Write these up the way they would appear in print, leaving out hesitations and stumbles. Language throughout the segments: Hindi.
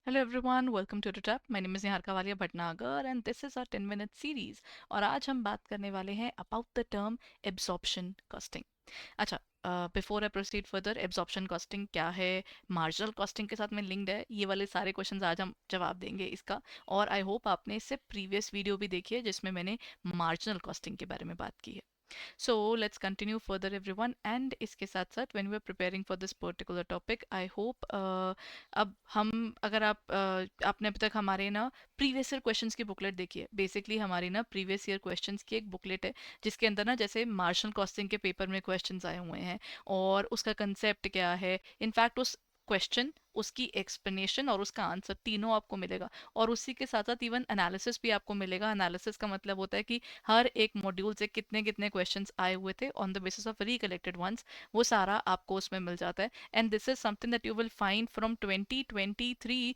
Hello everyone, welcome to TAP. My name is Niharika Walia Bhatnagar and this is our 10-minute series. और आज हम बात करने वाले हैं about the term absorption costing. अच्छा, before I proceed further, absorption costing क्या है, मार्जिनल कॉस्टिंग के साथ में लिंक्ड है, ये वाले सारे क्वेश्चंस आज हम जवाब देंगे इसका। और आई होप आपने इससे प्रीवियस वीडियो भी देखी है जिसमें मैंने मार्जिनल कॉस्टिंग के बारे में बात की है। So let's continue further everyone, and इसके साथ साथ when we are preparing for this particular topic I hope अब हम अगर आपने अभी तक हमारे ना प्रीवियस ईयर क्वेश्चंस की बुकलेट देखी है। बेसिकली हमारी ना प्रीवियस ईयर क्वेश्चंस की एक बुकलेट है जिसके अंदर ना जैसे मार्जिनल कॉस्टिंग के पेपर में क्वेश्चंस आए हुए हैं और उसका कंसेप्ट क्या है, इनफैक्ट उस क्वेश्चन, उसकी एक्सप्लेनेशन और उसका आंसर तीनों आपको मिलेगा। और उसी के साथ साथ इवन एनालिसिस भी आपको मिलेगा। एनालिसिस का मतलब होता है कि हर एक मॉड्यूल से कितने कितने क्वेश्चंस आए हुए थे on the basis of recollected ones, वो सारा आपको उसमें मिल जाता है। And this is something that you will find from 2023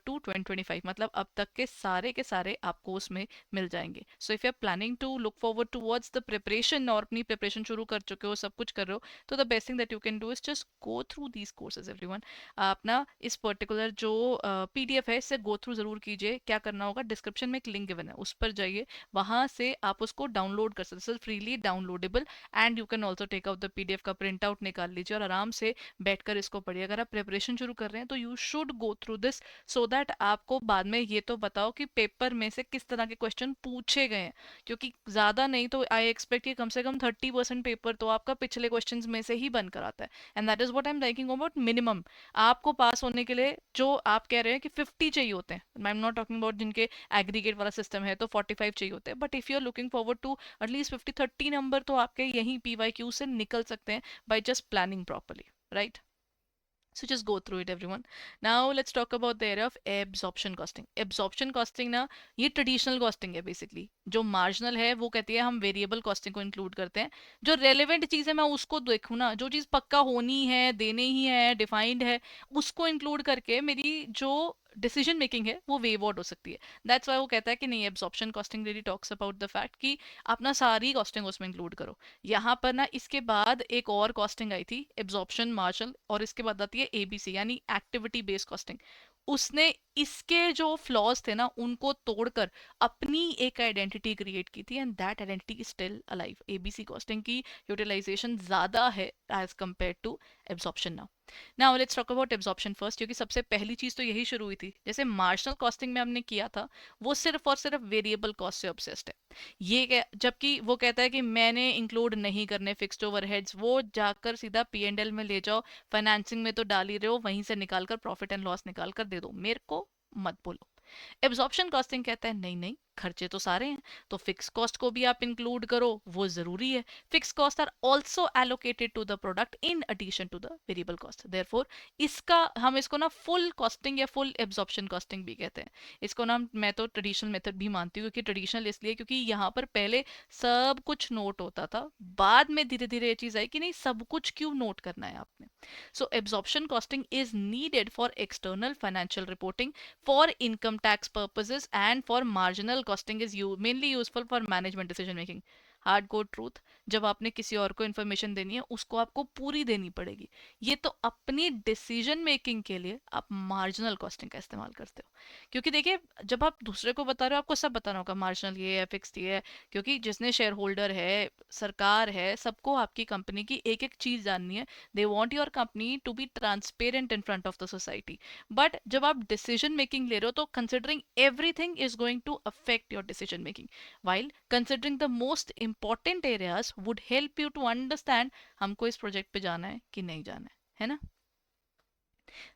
to 2025, मतलब अब तक के सारे आपको उसमें मिल जाएंगे। So if you are planning to look forward towards the preparation और अपनी प्रिपरेशन शुरू कर चुके हो, सब कुछ कर रहे हो, तो the best thing that you can do is just go through these courses everyone. आप ना इस पर्टिकुलर जो पीडीएफ है इससे गो थ्रू जरूर कीजिए। क्या करना होगा, डिस्क्रिप्शन में एक लिंक गिवन है, उस पर जाइए, वहां से आप उसको डाउनलोड कर सकते हैं, freely downloadable. And you can also take out the PDF का प्रिंट आउट निकाल लीजिए और आराम से बैठकर इसको पढ़िए। अगर आप प्रिपरेशन शुरू कर रहे हैं तो you should go through this so that आपको बाद में ये तो बताओ कि पेपर में से किस तरह के क्वेश्चन पूछे गए हैं। क्योंकि ज्यादा नहीं तो आई एक्सपेक्ट कि कम से कम 30% पेपर तो आपका पिछले क्वेश्चन में से ही बनकर आता है। And that is what I am liking about minimum. आपको पास होने के लिए जो आप कह रहे हैं कि 50 चाहिए होते हैं, I am not talking about जिनके एग्रीगेट वाला सिस्टम है तो 45 चाहिए होते हैं, but if you are looking forward to at least 50-30 number तो आपके यहीं पीवाईक्यू से निकल सकते हैं by just planning properly, right? So just go through it everyone. Now let's talk about the area of absorption costing. Absorption costing ना, ये ट्रेडिशनल कॉस्टिंग है बेसिकली। जो मार्जिनल है वो कहती है हम वेरिएबल कॉस्टिंग को इंक्लूड करते हैं। जो रेलेवेंट चीज़ है मैं उसको देखूँ ना, जो चीज़ पक्का होनी है, देने ही है, डिफाइंड है, उसको इंक्लूड करके मेरी जो डिसीजन मेकिंग है वो वेव आउट हो सकती है। दैट्स वाई वो कहता है कि नहीं, absorption costing really talks about the fact कि आप ना सारी कॉस्टिंग उसमें इंक्लूड करो। यहाँ पर ना इसके बाद एक और कॉस्टिंग आई थी, एब्जॉर्प्शन मार्शल, और इसके बाद आती है एबीसी यानी एक्टिविटी बेस्ड कॉस्टिंग। उसने इसके जो फ्लॉज थे ना उनको तोड़कर अपनी एक आइडेंटिटी क्रिएट की थी, and that identity is still alive. ABC costing की यूटिलाइजेशन ज्यादा है as compare to absorption. Now now let's talk about absorption first, क्योंकि सबसे पहली चीज तो यही शुरू हुई थी। जैसे मार्जिनल कॉस्टिंग में हमने किया था, वो सिर्फ और सिर्फ वेरिएबल कॉस्ट से ऑब्सेस्ड है। जबकि वो कहता है कि मैंने इंक्लूड नहीं करने फिक्स्ड ओवरहेड्स, वो जाकर सीधा पी एंड एल में ले जाओ, फाइनेंसिंग में तो डाल ही रहे हो, वहीं से निकाल कर प्रॉफिट एंड लॉस निकाल कर दे दो, मेरे को मत बोलो। एब्जॉर्प्शन कॉस्टिंग कहता है नहीं नहीं, खर्चे तो सारे हैं, तो फिक्स कॉस्ट को भी आप इंक्लूड करो, वो जरूरी है। Fix cost are also allocated to the product in addition to the variable cost. Therefore इसका हम इसको ना फुल कॉस्टिंग या फुल एब्जॉर्प्शन कॉस्टिंग भी कहते हैं। इसको ना मैं तो ट्रेडिशनल मेथड भी मानती हूँ, क्योंकि ट्रेडिशनल इसलिए क्योंकि यहाँ पर पहले सब कुछ नोट होता था, बाद में धीरे धीरे ये चीज आई कि नहीं, सब कुछ क्यों नोट करना है आपने। So absorption costing is needed for external financial reporting, for income tax purposes, and for marginal costing is mainly useful for management decision making. Hard code truth, जब आपने किसी और को इन्फॉर्मेशन देनी है उसको आपको पूरी देनी पड़ेगी। ये तो अपनी डिसीजन मेकिंग के लिए आप मार्जिनल कॉस्टिंग का इस्तेमाल करते हो। क्योंकि देखिए, जब आप दूसरे को बता रहे हो आपको सब बताना होगा, मार्जिनल ये है, फिक्स ये है, क्योंकि जिसने शेयर होल्डर है, सरकार है, सबको आपकी कंपनी की एक एक चीज जाननी है। They want your company to be transparent in front of the society. But जब आप डिसीजन मेकिंग ले रहे हो तो considering everything is going to affect your decision making, while considering the most important areas would help you to understand हमको इस प्रोजेक्ट पे जाना है कि नहीं जाना है ना।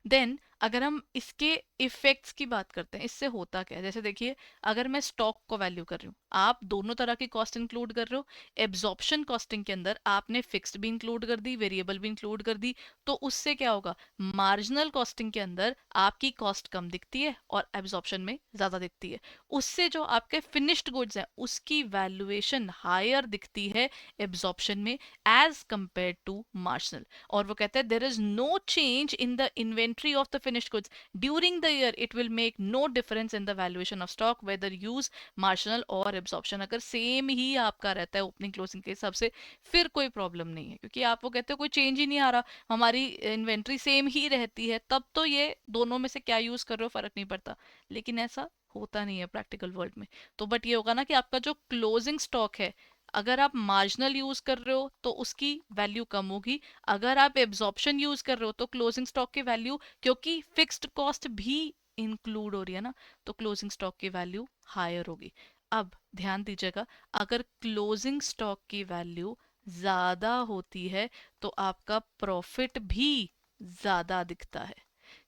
देन अगर हम इसके इफेक्ट्स की बात करते हैं, इससे होता क्या है, जैसे देखिए, अगर मैं स्टॉक को वैल्यू कर रही हूँ, आप दोनों तरह की कॉस्ट इंक्लूड कर रहे हो। एब्जॉर्प्शन कॉस्टिंग के अंदर आपने फिक्स्ड भी इंक्लूड कर दी, वेरिएबल भी इंक्लूड कर दी, तो उससे क्या होगा, मार्जिनल कॉस्टिंग के अंदर आपकी कॉस्ट कम दिखती है और एब्जॉर्प्शन में ज्यादा दिखती है। उससे जो आपके फिनिश्ड गुड्स हैं उसकी वैल्यूएशन हायर दिखती है एब्जॉर्प्शन में एज कंपेयर टू मार्जिनल। और वो कहते हैं there is no change in the inventory of the finished goods during the year, it will make no difference in the valuation of stock whether use marginal or absorption. अगर सेम ही आपका रहता है ओपनिंग क्लोजिंग के हिसाब से, फिर कोई प्रॉब्लम नहीं है, क्योंकि आप वो कहते हो कोई चेंज ही नहीं आ रहा, हमारी इन्वेंट्री सेम ही रहती है, तब तो ये दोनों में से क्या यूज कर रहे हो फर्क नहीं पड़ता। लेकिन ऐसा होता नहीं है प्रैक्टिकल वर्ल्ड में। तो बट ये होगा ना कि आपका जो क्लोजिंग स्टॉक है, अगर आप मार्जिनल यूज कर रहे हो तो उसकी वैल्यू कम होगी, अगर आप एब्जॉर्प्शन यूज कर रहे हो तो क्लोजिंग स्टॉक की वैल्यू, क्योंकि फिक्स्ड कॉस्ट भी इंक्लूड हो रही है ना, तो क्लोजिंग स्टॉक की वैल्यू हायर होगी। अब ध्यान दीजिएगा, अगर क्लोजिंग स्टॉक की वैल्यू ज्यादा होती है तो आपका प्रॉफिट भी ज्यादा दिखता है।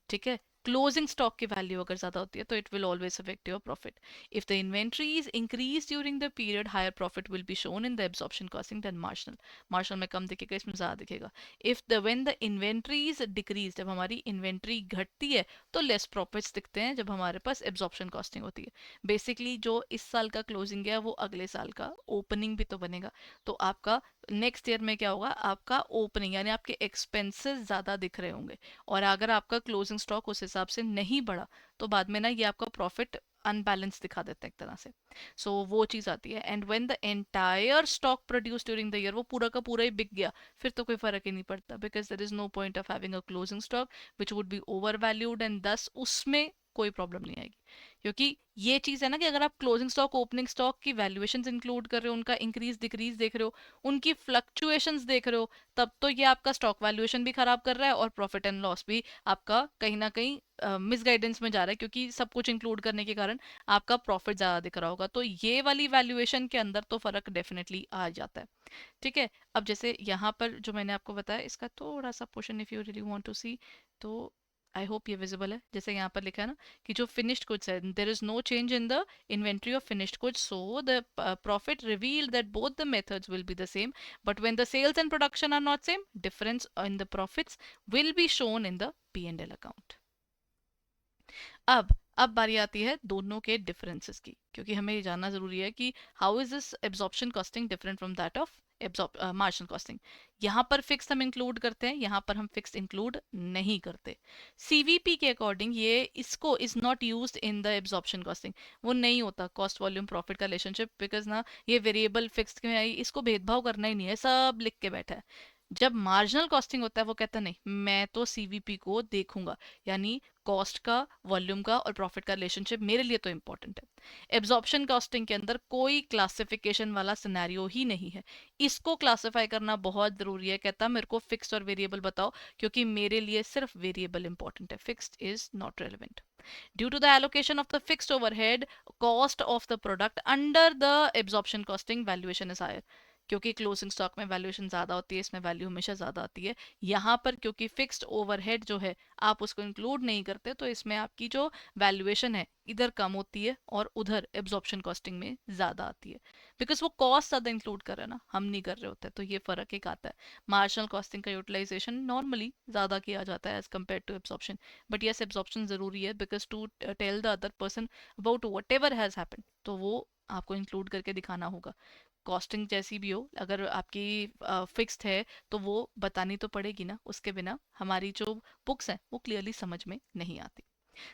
ठीक है, क्लोजिंग स्टॉक की वैल्यू अगर ज्यादा होती है तो it will always affect your profit. If the inventory is increase during the period, higher profit will be shown in the absorption costing than marginal. Marginal में कम दिखेगा, इसमें ज्यादा दिखेगा। If the when the inventory is decrease, जब हमारी इन्वेंट्री घटती है तो लेस प्रॉफिट्स दिखते हैं जब हमारे पास एब्जॉर्प्शन कॉस्टिंग होती है। बेसिकली जो इस साल का क्लोजिंग है वो अगले साल का ओपनिंग भी तो बनेगा, तो आपका नेक्स्ट ईयर में क्या होगा, आपका ओपनिंग यानी आपके एक्सपेंसेस ज्यादा दिख रहे होंगे, और अगर आपका क्लोजिंग स्टॉक उस हिसाब से नहीं बढ़ा तो बाद में ना ये आपका प्रॉफिट अनबैलेंस दिखा देता है एक तरह से। सो वो चीज आती है। And when the entire stock produce during the year, वो पूरा का पूरा ही बिक गया, फिर तो कोई फर्क ही नहीं पड़ता, because there is no point of having a closing stock which would be overvalued, and दस उसमें कोई प्रॉब्लम नहीं आएगी। क्योंकि ये चीज है ना कि अगर आप क्लोजिंग स्टॉक ओपनिंग स्टॉक की वैल्यूएशंस इंक्लूड कर रहे हो, उनका इंक्रीज डिक्रीज देख रहे हो, उनकी फ्लक्चुएशंस देख रहे हो, तब तो ये आपका स्टॉक वैल्यूएशन भी खराब कर रहा है और प्रॉफिट एंड लॉस भी आपका कहीं ना कहीं मिसगाइडेंस में जा रहा है, क्योंकि सब कुछ इंक्लूड करने के कारण आपका प्रॉफिट ज्यादा दिख रहा होगा, तो ये वाली वैल्यूएशन के अंदर तो फर्क डेफिनेटली आ जाता है। ठीक है, अब जैसे यहाँ पर जो मैंने आपको बताया, इसका थोड़ा सा portion if you really want to see, तो आई होप ये विजिबल है। जैसे यहाँ पर लिखा है ना कि जो फिनिश्ड गुड्स है, there is no change in the inventory of finished goods, so the profit revealed that both the methods will be the same, but when the sales and production are not same, difference in the profits will be shown in the P&L account. अब बारी आती है दोनों के डिफरेंसेस की, क्योंकि हमें ये जानना जरूरी है कि how is this absorption costing different from that of marginal costing. यहाँ पर फिक्स हम इंक्लूड करते हैं, यहाँ पर हम फिक्स इंक्लूड नहीं करते। सीवीपी के अकॉर्डिंग ये इसको is not used in the absorption costing, वो नहीं होता कॉस्ट वॉल्यूम प्रॉफिट का रिलेशनशिप, बिकॉज ना ये वेरिएबल फिक्स में आई, इसको भेदभाव करना ही नहीं है, सब लिख के बैठा है। जब मार्जिनल कॉस्टिंग होता है वो कहता है नहीं, मैं तो सीवीपी को देखूंगा, यानी कॉस्ट का, वॉल्यूम का और प्रॉफिट का रिलेशनशिप मेरे लिए तो इंपॉर्टेंट है। एब्जॉर्प्शन कॉस्टिंग के अंदर कोई क्लासिफिकेशन वाला सिनेरियो ही नहीं है, इसको क्लासिफाई करना बहुत जरूरी है। कहता मेरे को फिक्स्ड और वेरिएबल बताओ, क्योंकि मेरे लिए सिर्फ वेरिएबल इंपॉर्टेंट है, fixed is not relevant. Due to the allocation of the fixed overhead, cost of the product under the absorption costing valuation is higher. क्योंकि क्लोजिंग स्टॉक में वैल्यूएशन ज्यादा होती है, इसमें वैल्यू हमेशा ज्यादा आती है। यहाँ पर क्योंकि फिक्स्ड ओवरहेड जो है आप उसको इंक्लूड नहीं करते, तो इसमें आपकी जो वैल्यूएशन है इधर कम होती है और उधर एब्जॉर्प्शन कॉस्टिंग में ज्यादा आती है, बिकॉज वो कॉस्ट ज्यादा इंक्लूड कर रहे हैं ना, हम नहीं कर रहे होते, तो ये फर्क एक आता है। मार्जिनल कॉस्टिंग का यूटिलाइजेशन नॉर्मली ज्यादा किया जाता है as compare to absorption, but yes absorption जरूरी है, because to tell the other person about whatever has happened, तो वो आपको इंक्लूड करके दिखाना होगा। कॉस्टिंग जैसी भी हो, अगर आपकी फिक्स्ड है तो वो बतानी तो पड़ेगी ना, उसके बिना हमारी जो बुक्स हैं वो क्लियरली समझ में नहीं आती।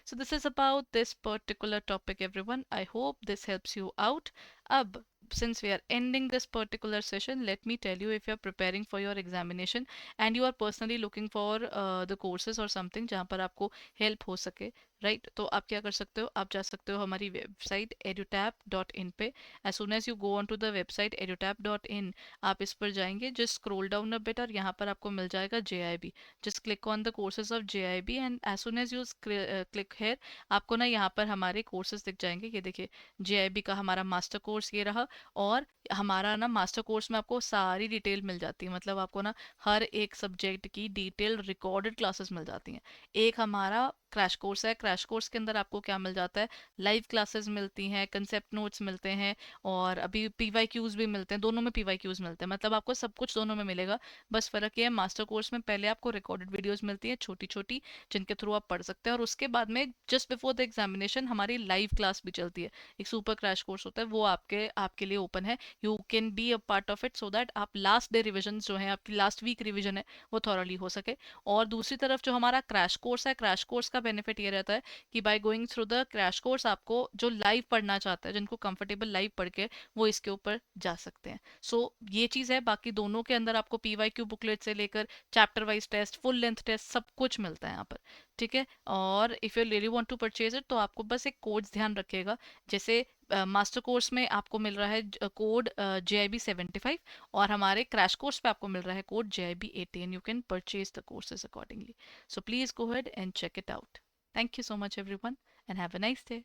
So this is about this particular topic, everyone. I hope this helps you out. Ab, since we are ending this particular session, let me tell you, if you are preparing for your examination and you are personally looking for the courses or something जहाँ पर आपको help हो सके, right? तो आप क्या कर सकते हो, आप जा सकते हो हमारी वेबसाइट edutab.in पे। as soon as you go on to the website edutab.in, आप इस पर जाएंगे, just scroll down a bit और यहाँ पर आपको मिल जाएगा JIB। just click on the courses of JIB and as soon as you click here, आपको ना यहाँ पर हमारे कोर्सेज दिख जाएंगे। ये देखिए JIB का हमारा मास्टर कोर्स ये रहा, और हमारा ना मास्टर कोर्स में आपको सारी डिटेल मिल जाती है, मतलब आपको ना हर एक सब्जेक्ट की डिटेल रिकॉर्डेड क्लासेस मिल जाती हैं। एक हमारा क्रैश कोर्स है, क्रैश कोर्स के अंदर आपको क्या मिल जाता है, लाइव क्लासेस मिलती हैं, कंसेप्ट नोट्स मिलते हैं, और अभी PYQs भी मिलते हैं, दोनों में PYQs मिलते हैं, मतलब आपको सब कुछ दोनों में मिलेगा। बस फर्क ये है, मास्टर कोर्स में पहले आपको रिकॉर्डेड वीडियोस मिलती हैं छोटी छोटी, जिनके थ्रू आप पढ़ सकते हैं, और उसके बाद में जस्ट बिफोर द एग्जामिनेशन हमारी लाइव क्लास भी चलती है, एक सुपर क्रैश कोर्स होता है, वो आपके आपके लिए ओपन है। You can be a part of it so that आप लास्ट डे रिविजन जो है, आपकी लास्ट वीक रिविजन है, वो थॉरली हो सके। और दूसरी तरफ जो हमारा क्रैश कोर्स है, क्रैश कोर्स का का बेनिफिट ये रहता है कि by going through the crash course आपको जो लाइव पढ़ना चाहता है, जिनको कंफर्टेबल लाइव पढ़ के वो इसके ऊपर जा सकते हैं। सो ये चीज़ है। बाकी दोनों के अंदर आपको PYQ बुकलेट से लेकर chapter wise test, full length test, सब कुछ मिलता है यहाँ पर। ठीक है। और if you really want to purchase it तो आपको बस एक कोड्स ध्यान रखिएगा। जैसे मास्टर कोर्स में आपको मिल रहा है कोड JIB 75, और हमारे क्रैश कोर्स पे आपको मिल रहा है code JIB 80, and you can purchase the courses accordingly. So please go ahead and check it out. Thank you so much, everyone, and have a nice day.